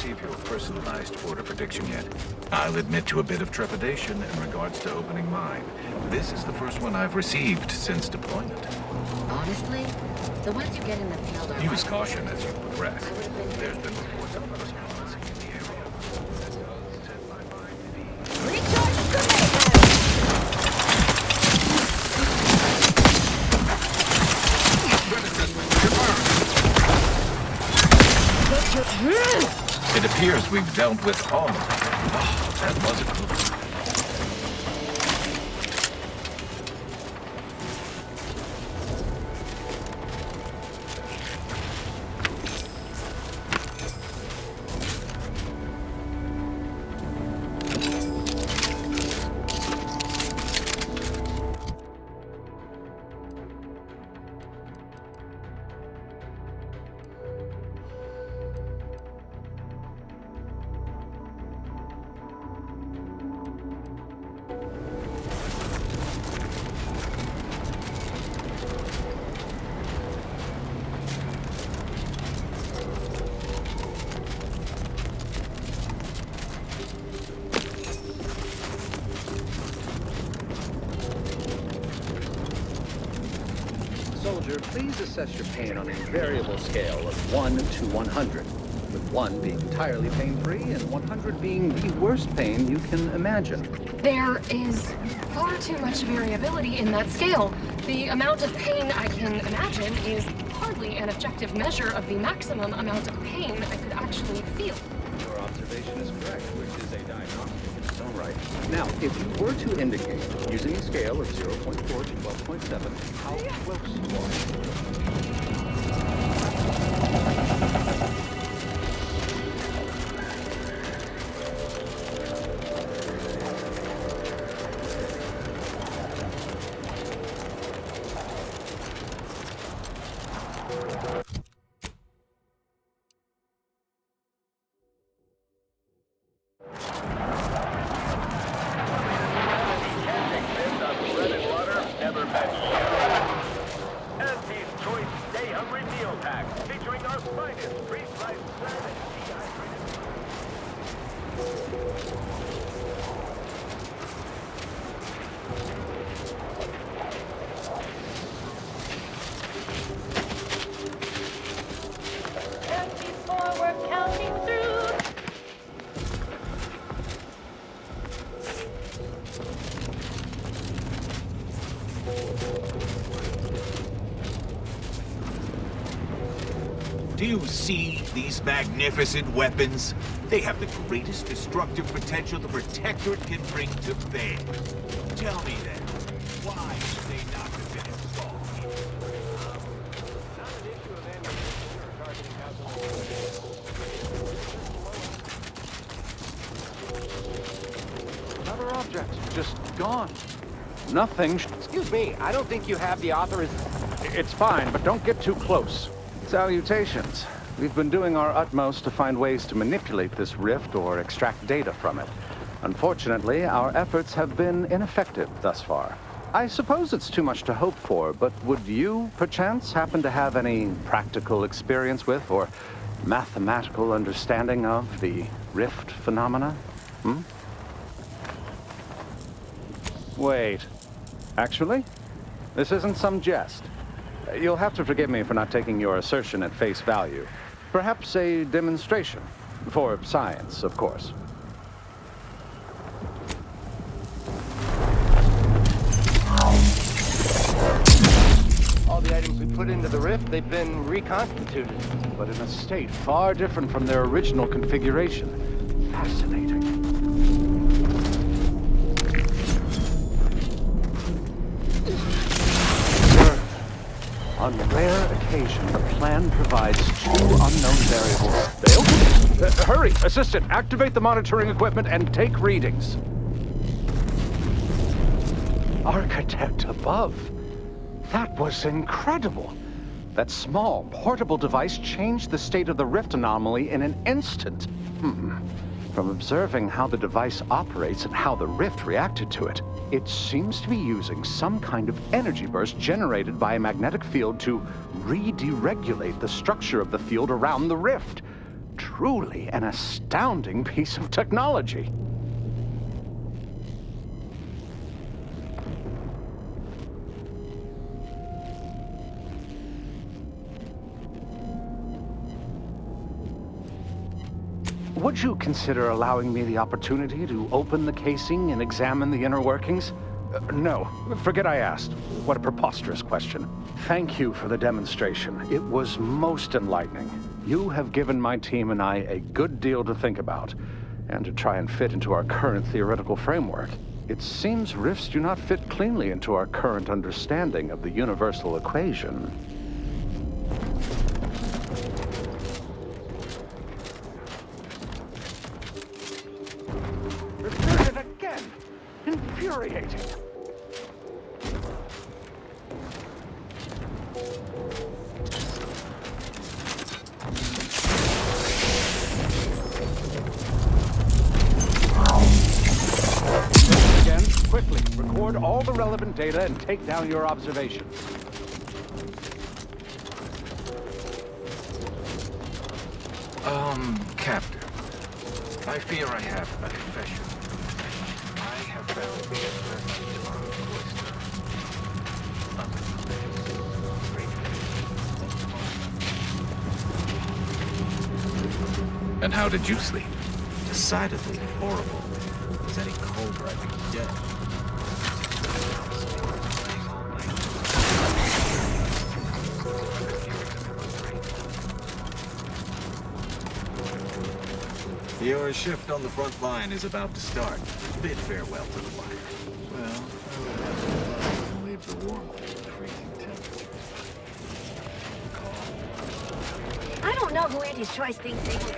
receive your personalized order prediction yet. I'll admit to a bit of trepidation in regards to opening mine. This is the first one I've received since deployment. Honestly, the ones you get in the field are... Use caution as you progress. There's been reports of personal missing in the area. Recharge grenade! It appears we've dealt with all of them. Oh, that was a close one. Soldier, please assess your pain on a variable scale of 1 to 100, with 1 being entirely pain-free and 100 being the worst pain you can imagine. There is far too much variability in that scale. The amount of pain I can imagine is hardly an objective measure of the maximum amount of pain I could actually feel. Your observation is correct, which is a diagnostic in its own right. Now, if you were to indicate, using a scale of 0.4 to 12.7, how close you are. Do you see these magnificent weapons? They have the greatest destructive potential the Protectorate can bring to bear. Tell me then, why should they not have been installed here? Not an issue of ammunition or targeting household. Another object, just gone. Nothing. Excuse me, I don't think you have the authorization. It's fine, but don't get too close. Salutations. We've been doing our utmost to find ways to manipulate this rift or extract data from it. Unfortunately, our efforts have been ineffective thus far. I suppose it's too much to hope for, but would you, perchance, happen to have any practical experience with or mathematical understanding of the rift phenomena? Wait. Actually, this isn't some jest. You'll have to forgive me for not taking your assertion at face value. Perhaps a demonstration. For science, of course. All the items we put into the rift, they've been reconstituted. But in a state far different from their original configuration. Fascinating. On rare occasion, the plan provides 2 unknown variables. Hurry! Assistant, activate the monitoring equipment and take readings. Architect above. That was incredible. That small, portable device changed the state of the rift anomaly in an instant. From observing how the device operates and how the rift reacted to it, it seems to be using some kind of energy burst generated by a magnetic field to re-deregulate the structure of the field around the rift. truly an astounding piece of technology. Would you consider allowing me the opportunity to open the casing and examine the inner workings? No, forget I asked. What a preposterous question. Thank you for the demonstration. It was most enlightening. You have given my team and I a good deal to think about, and to try and fit into our current theoretical framework. It seems rifts do not fit cleanly into our current understanding of the universal equation. Repeated again! Infuriating! Again, quickly, record all the relevant data and take down your observations. Captain, I fear I have a confession. I have found the address to our cloister. And how did you sleep? Decidedly horrible. If it was any colder, I'd be dead. Your shift on the front line is about to start. Bid farewell to the fire. Well, I would have to leave the warmth at freezing temperatures. I don't know who Andy's choice thinks they will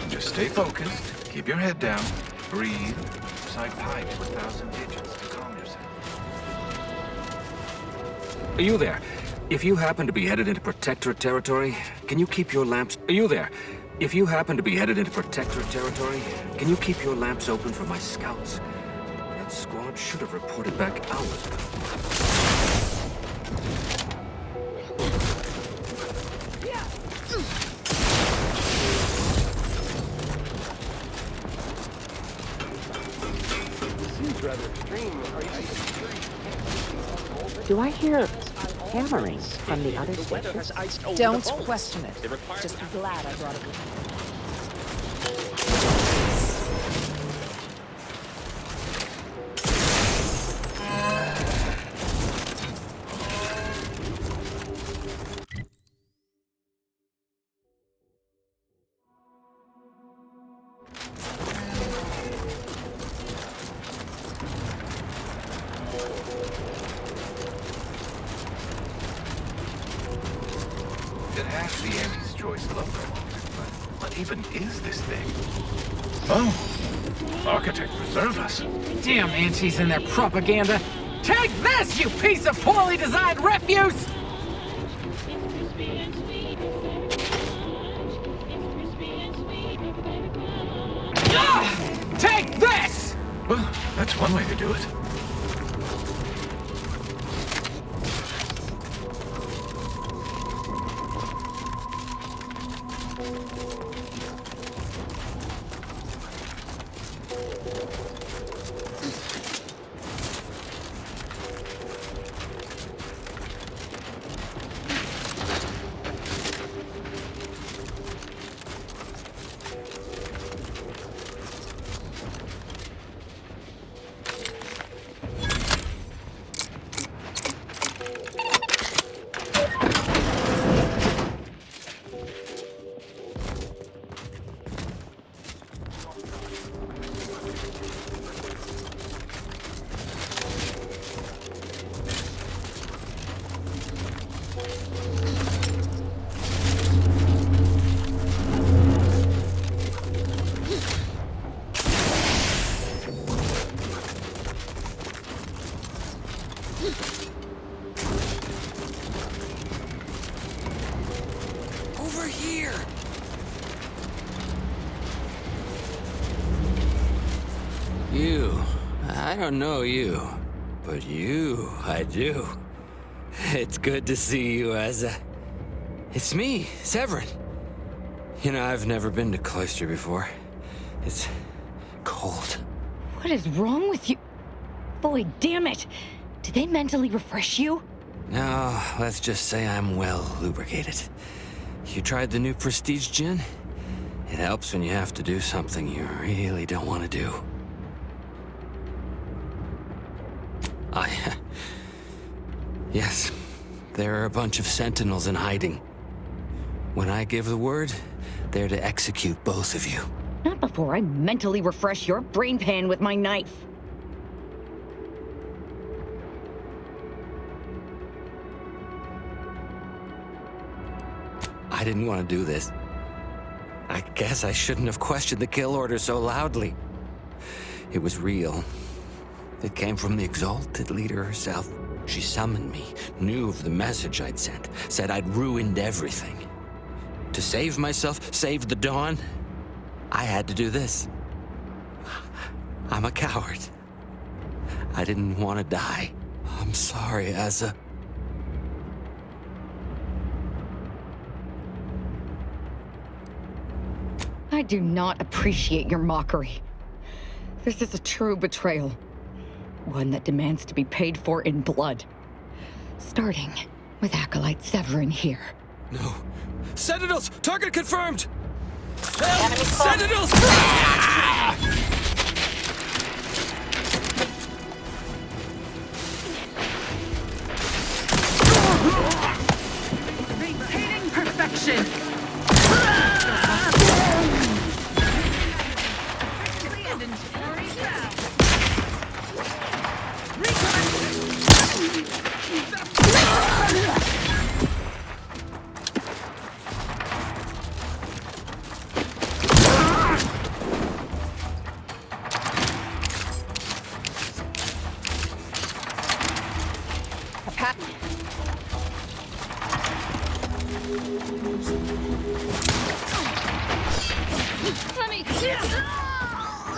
Just stay focused, keep your head down, breathe, recite pi to 1,000 digits to calm yourself. Are you there? If you happen to be headed into Protectorate territory, can you keep your lamps... Are you there? If you happen to be headed into Protectorate territory, can you keep your lamps open for my scouts? That squad should have reported back hours ago. Seems rather extreme. Are you... Do I hear hammering from the other switches? Don't question it. Just be glad I brought it with me. It has the Andy's Choice logo on it, but what even is this thing? Oh, Architect, preserve us. Damn Antis and their propaganda! Take this, you piece of poorly designed refuse! Take this! Well, that's one way to do it. Over here! You, I don't know you, but you, I do. It's good to see you, Asa. It's me, Severin. You know, I've never been to Cloister before. It's cold. What is wrong with you? Boy, damn it! Did they mentally refresh you? No, let's just say I'm well lubricated. You tried the new Prestige gin? It helps when you have to do something you really don't want to do. Yes, there are a bunch of sentinels in hiding. When I give the word, they're to execute both of you. Not before I mentally refresh your brain pan with my knife. I didn't want to do this. I guess I shouldn't have questioned the kill order so loudly. It was real. It came from the Exalted Leader herself. She summoned me, knew of the message I'd sent, said I'd ruined everything. To save myself, save the Dawn, I had to do this. I'm a coward. I didn't want to die. I'm sorry, Asa. I do not appreciate your mockery. This is a true betrayal. One that demands to be paid for in blood. Starting with Acolyte Severin here. No. Sentinels! Target confirmed! Sentinels! Maintaining perfection.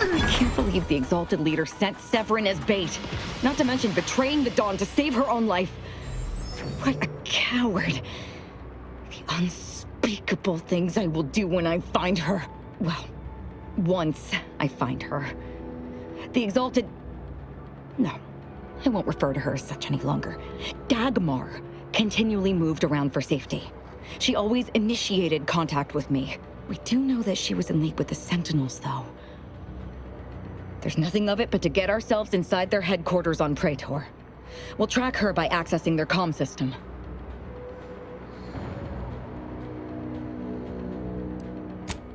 I can't believe the Exalted Leader sent Severin as bait. Not to mention betraying the Dawn to save her own life. What a coward. The unspeakable things I will do when I find her. Well, once I find her. The Exalted... No, I won't refer to her as such any longer. Dagmar continually moved around for safety. She always initiated contact with me. We do know that she was in league with the Sentinels, though. There's nothing of it but to get ourselves inside their headquarters on Praetor. We'll track her by accessing their comm system.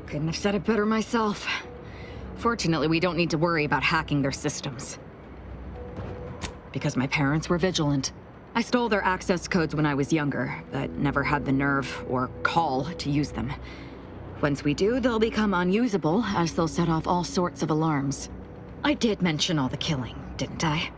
Couldn't have said it better myself. Fortunately, we don't need to worry about hacking their systems. Because my parents were vigilant. I stole their access codes when I was younger, but never had the nerve or call to use them. Once we do, they'll become unusable, as they'll set off all sorts of alarms. I did mention all the killing, didn't I?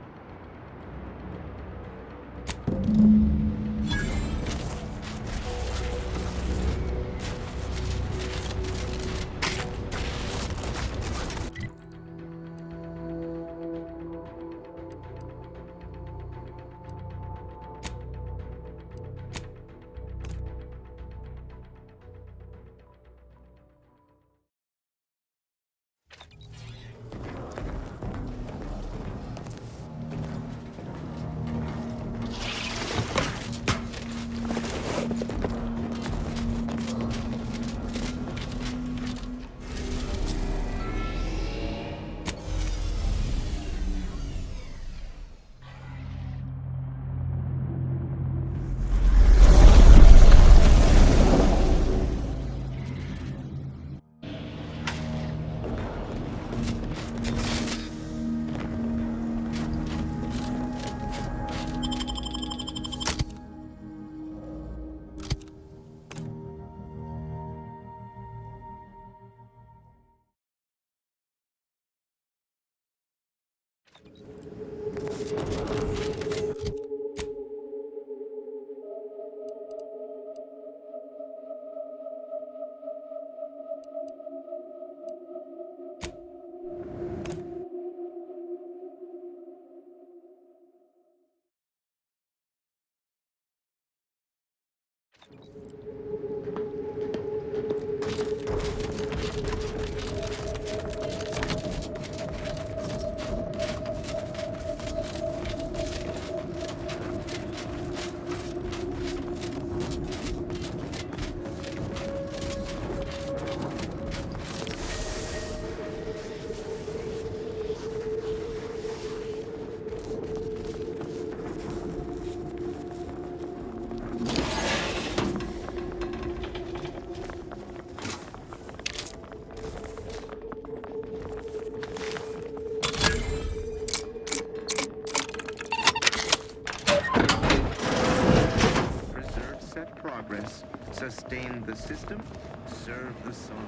sustain the system, serve the sovereign.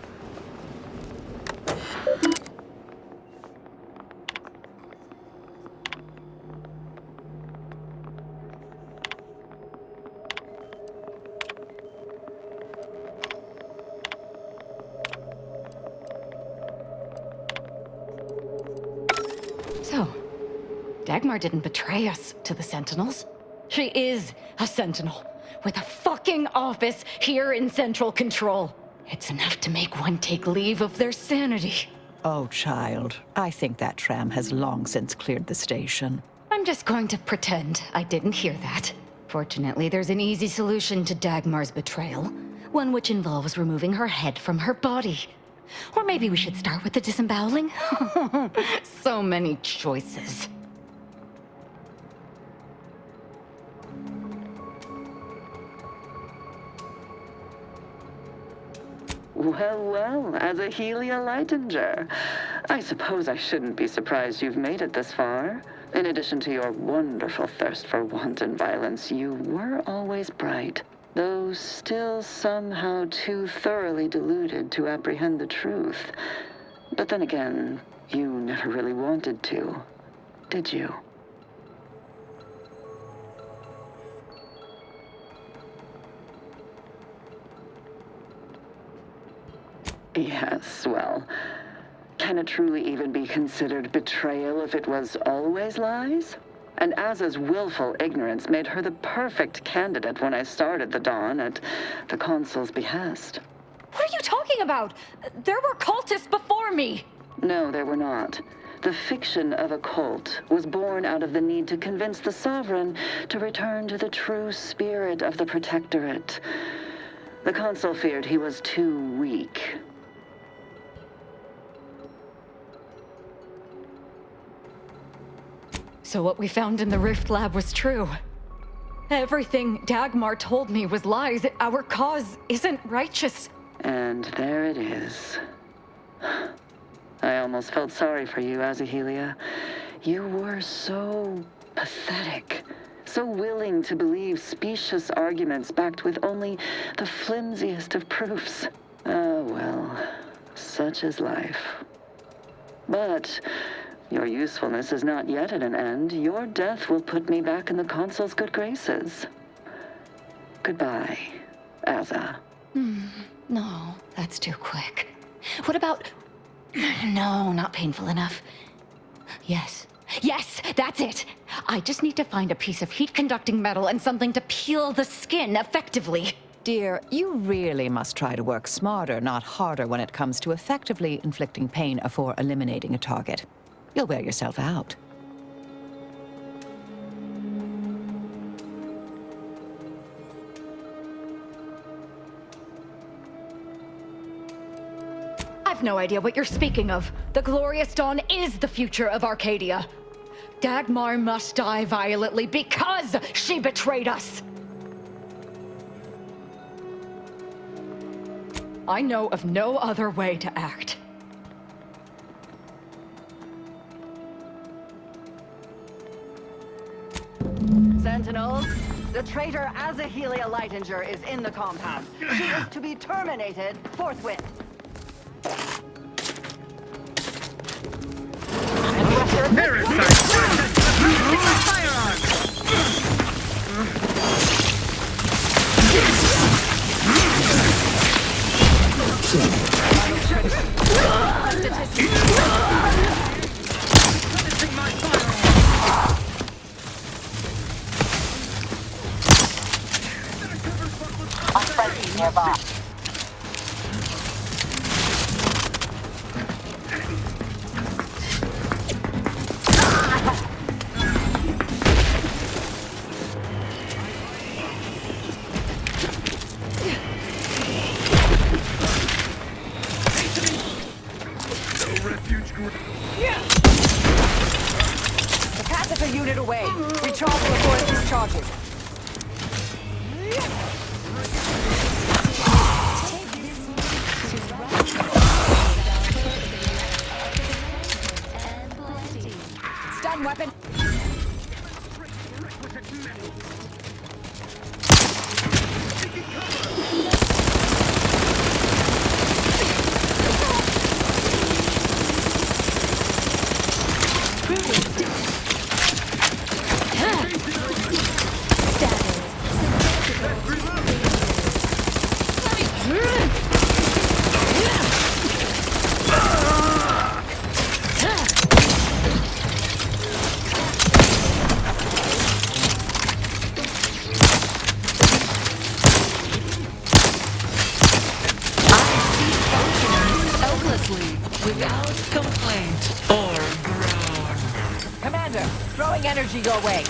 So, Dagmar didn't betray us to the Sentinels. She is a Sentinel, with a fucking office here in Central Control. It's enough to make one take leave of their sanity. Oh, child. I think that tram has long since cleared the station. I'm just going to pretend I didn't hear that. Fortunately, there's an easy solution to Dagmar's betrayal. One which involves removing her head from her body. Or maybe we should start with the disemboweling? So many choices. Well, well, as a Helia Leitinger, I suppose I shouldn't be surprised you've made it this far. In addition to your wonderful thirst for wanton violence, you were always bright, though still somehow too thoroughly deluded to apprehend the truth. But then again, you never really wanted to, did you? Yes, well, can it truly even be considered betrayal if it was always lies? And Aza's willful ignorance made her the perfect candidate when I started the Dawn at the Consul's behest. What are you talking about? There were cultists before me! No, there were not. The fiction of a cult was born out of the need to convince the Sovereign to return to the true spirit of the Protectorate. The Consul feared he was too weak. So what we found in the Rift Lab was true. Everything Dagmar told me was lies. Our cause isn't righteous. And there it is. I almost felt sorry for you, Azahelia. You were so pathetic. So willing to believe specious arguments backed with only the flimsiest of proofs. Ah, well, such is life. But your usefulness is not yet at an end. Your death will put me back in the Consul's good graces. Goodbye, Aza. No, that's too quick. What about... No, not painful enough. Yes, that's it. I just need to find a piece of heat-conducting metal and something to peel the skin effectively. Dear, you really must try to work smarter, not harder, when it comes to effectively inflicting pain before eliminating a target. You'll wear yourself out. I've no idea what you're speaking of. The Glorious Dawn is the future of Arcadia. Dagmar must die violently because she betrayed us. I know of no other way to act. Sentinels, the traitor Azahelia Leitinger is in the compound. She is to be terminated forthwith. Nearby. Capacitor unit away. Recharge before it discharges. Stun weapon. Without complaint or groan. Commander, throwing energy your way.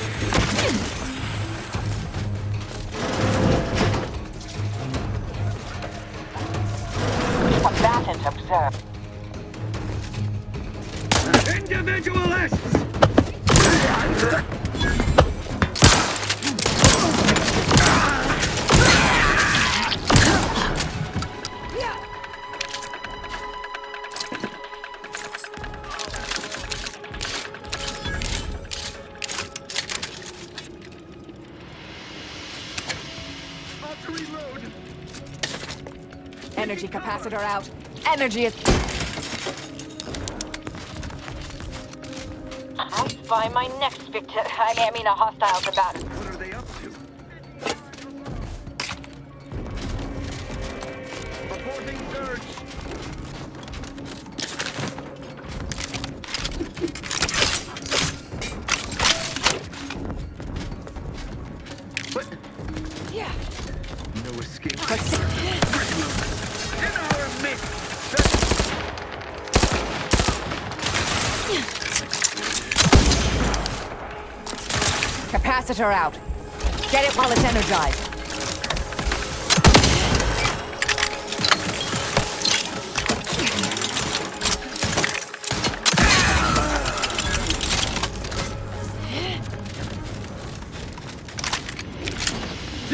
Combatant observed. Individualists! Energy capacitor out. Energy is... I'll find my next victim. I mean a hostile combatant. What are they up to? Reporting surge! What? Yeah. No escape. In our midst! Capacitor out. Get it while it's energized.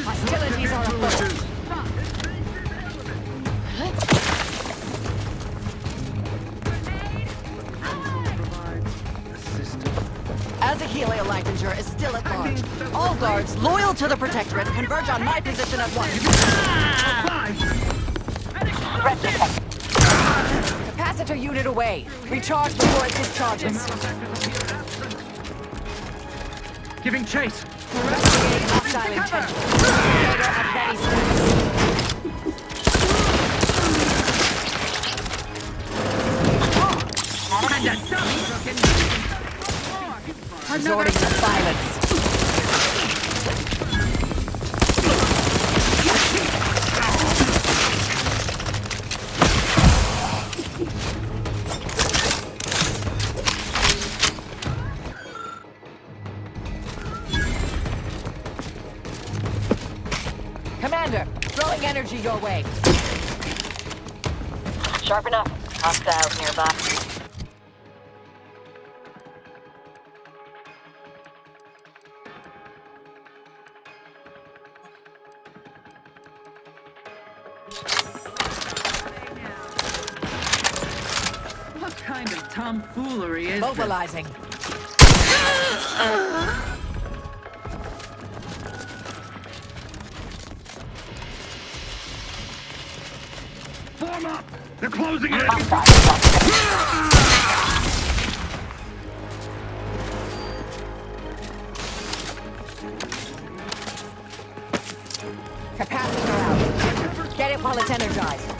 Hostilities are afoot. Azahelia Lightinger is still at large. All guards loyal to the Protectorate converge on my position at once. Capacitor unit away. Recharge before it discharges. Giving chase. Investigating hostile intentions. Raider at ready status. Resorting to violence. Commander, throwing energy your way. Sharp enough. Hostiles nearby. What kind of tomfoolery is Mobilizing. Form up! They're closing in! Capacitor out. Get it while it's energized.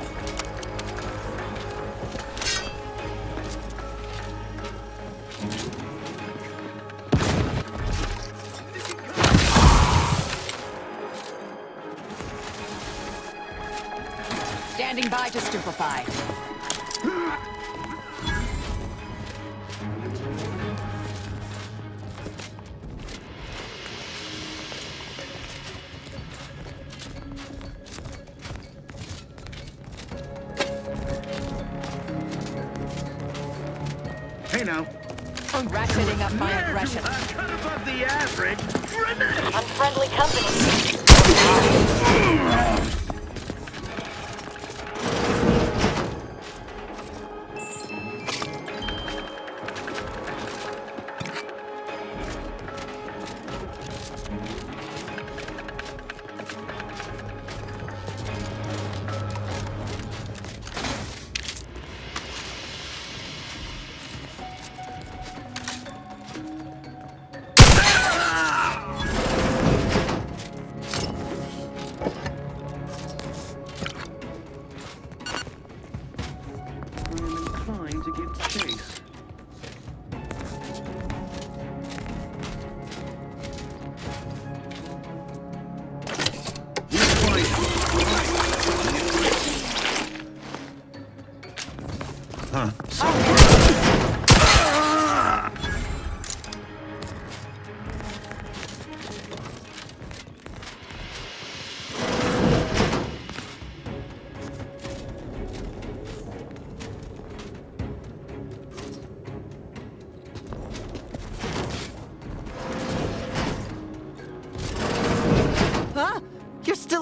Standing by to stupefy. Hey now. Ratcheting up my aggression. Cut above the average. Unfriendly company.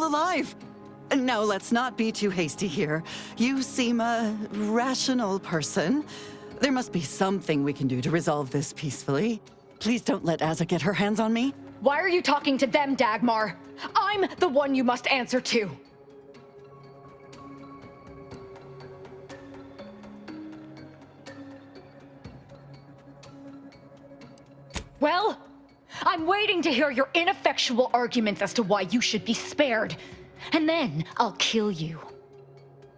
still alive. No, let's not be too hasty here. You seem a rational person. There must be something we can do to resolve this peacefully. Please don't let Azza get her hands on me. Why are you talking to them, Dagmar? I'm the one you must answer to. Well, I'm waiting to hear your ineffectual arguments as to why you should be spared. And then I'll kill you.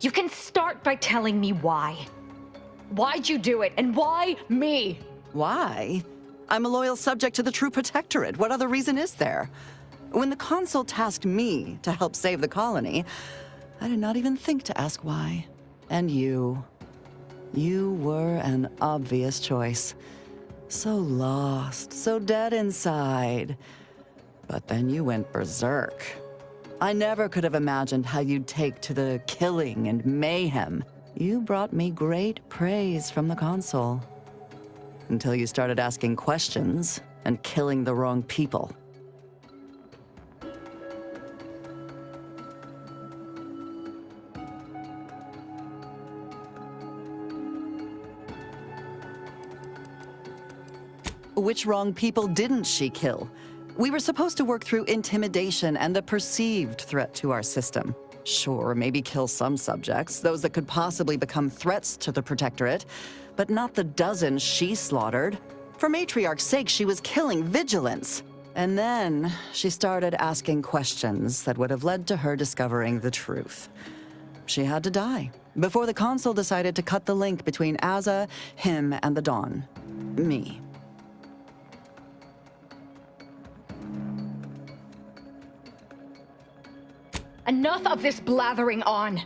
You can start by telling me why. Why'd you do it, and why me? Why? I'm a loyal subject to the True Protectorate. What other reason is there? When the Consul tasked me to help save the colony, I did not even think to ask why. And you were an obvious choice. So lost, so dead inside. But then you went berserk. I never could have imagined how you'd take to the killing and mayhem. You brought me great praise from the Consul. Until you started asking questions and killing the wrong people. Which wrong people didn't she kill? We were supposed to work through intimidation and the perceived threat to our system. Sure, maybe kill some subjects, those that could possibly become threats to the Protectorate, but not the dozens she slaughtered. For Matriarch's sake, she was killing vigilance. And then she started asking questions that would have led to her discovering the truth. She had to die before the Consul decided to cut the link between Azza, him, and the Dawn. Me. Enough of this blathering on.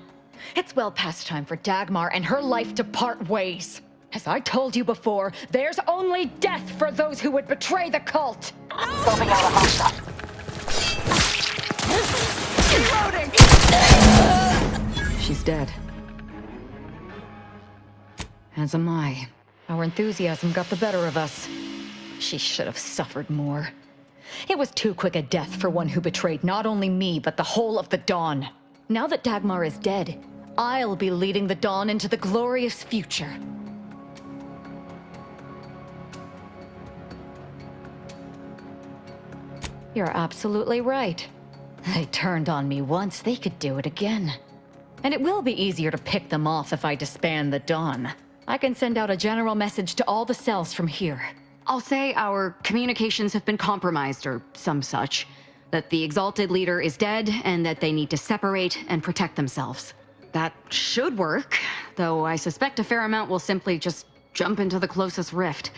It's well past time for Dagmar and her life to part ways. As I told you before, there's only death for those who would betray the cult. Reloading! She's dead. As am I. Our enthusiasm got the better of us. She should have suffered more. It was too quick a death for one who betrayed not only me, but the whole of the Dawn. Now that Dagmar is dead, I'll be leading the Dawn into the glorious future. You're absolutely right. They turned on me once, they could do it again. And it will be easier to pick them off if I disband the Dawn. I can send out a general message to all the cells from here. I'll say our communications have been compromised or some such. That the Exalted Leader is dead and that they need to separate and protect themselves. That should work, though I suspect a fair amount will simply just jump into the closest rift.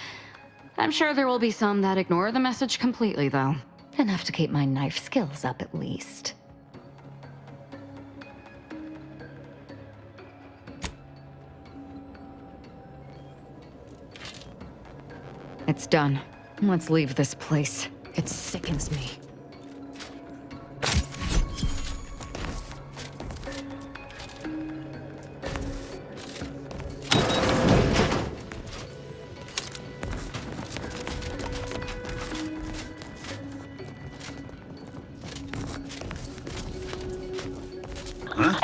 I'm sure there will be some that ignore the message completely, though. Enough to keep my knife skills up, at least. It's done. Let's leave this place. It sickens me.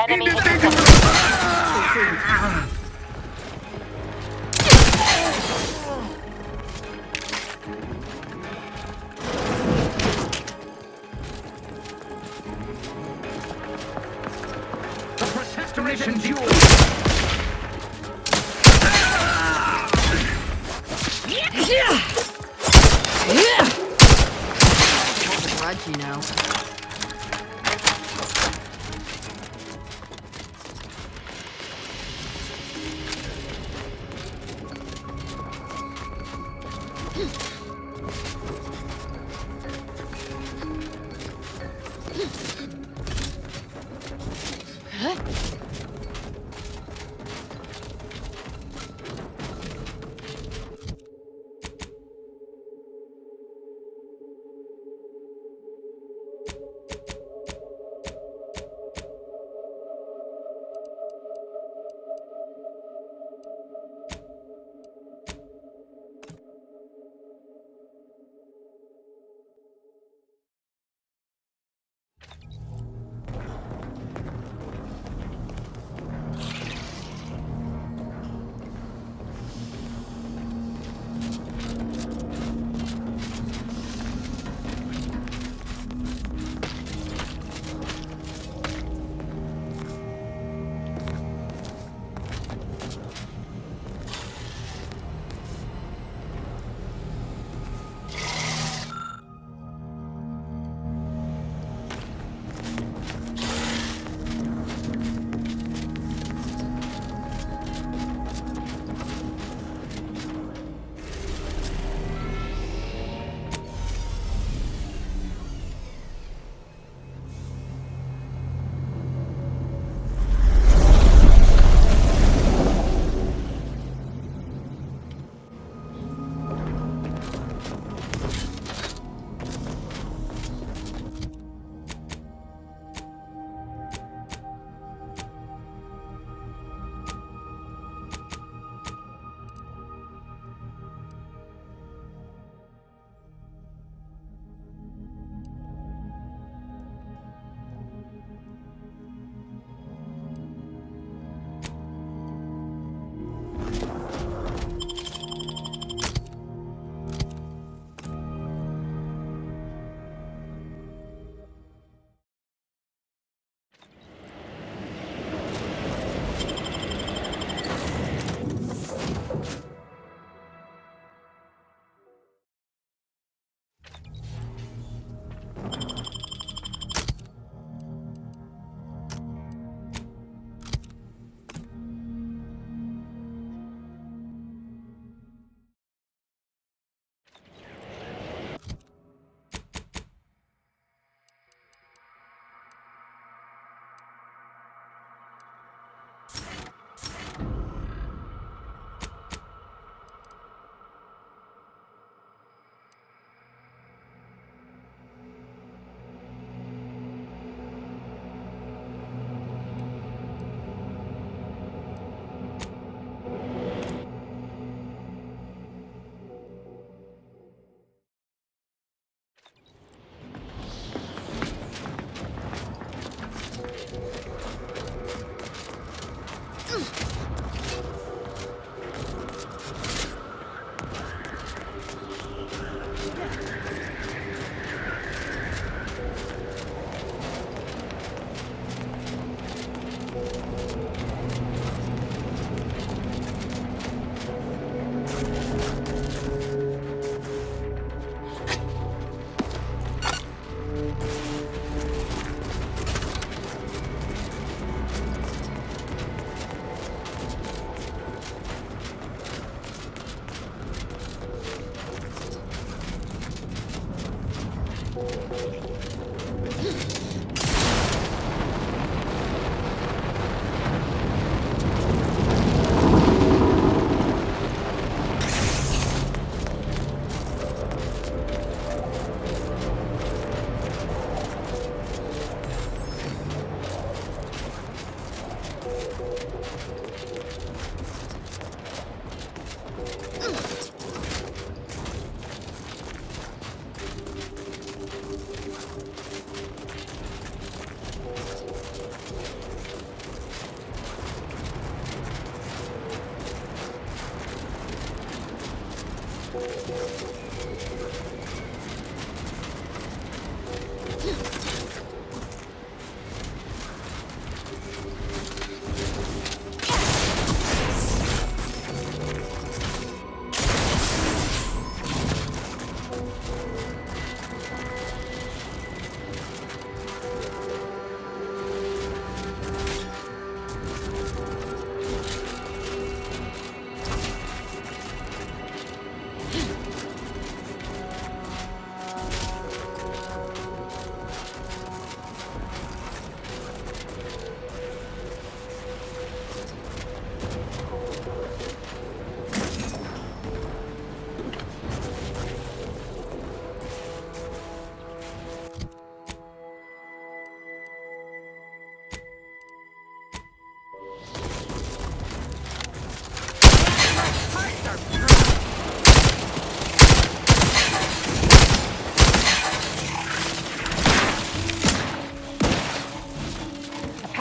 Enemy Restoration's yours! Hold a grudge, you know.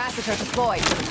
Capacitor deployed.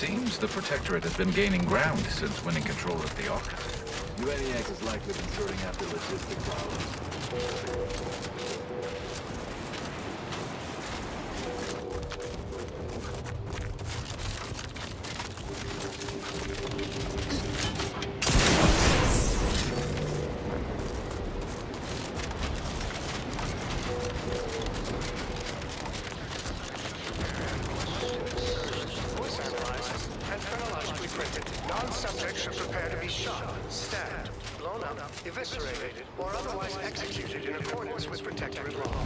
Seems the Protectorate has been gaining ground since winning control of the Arcadia. UNEX is likely been sorting out the logistic problems. subject should prepare to be shot, stabbed, blown up, eviscerated, or otherwise executed in accordance with Protectorate law.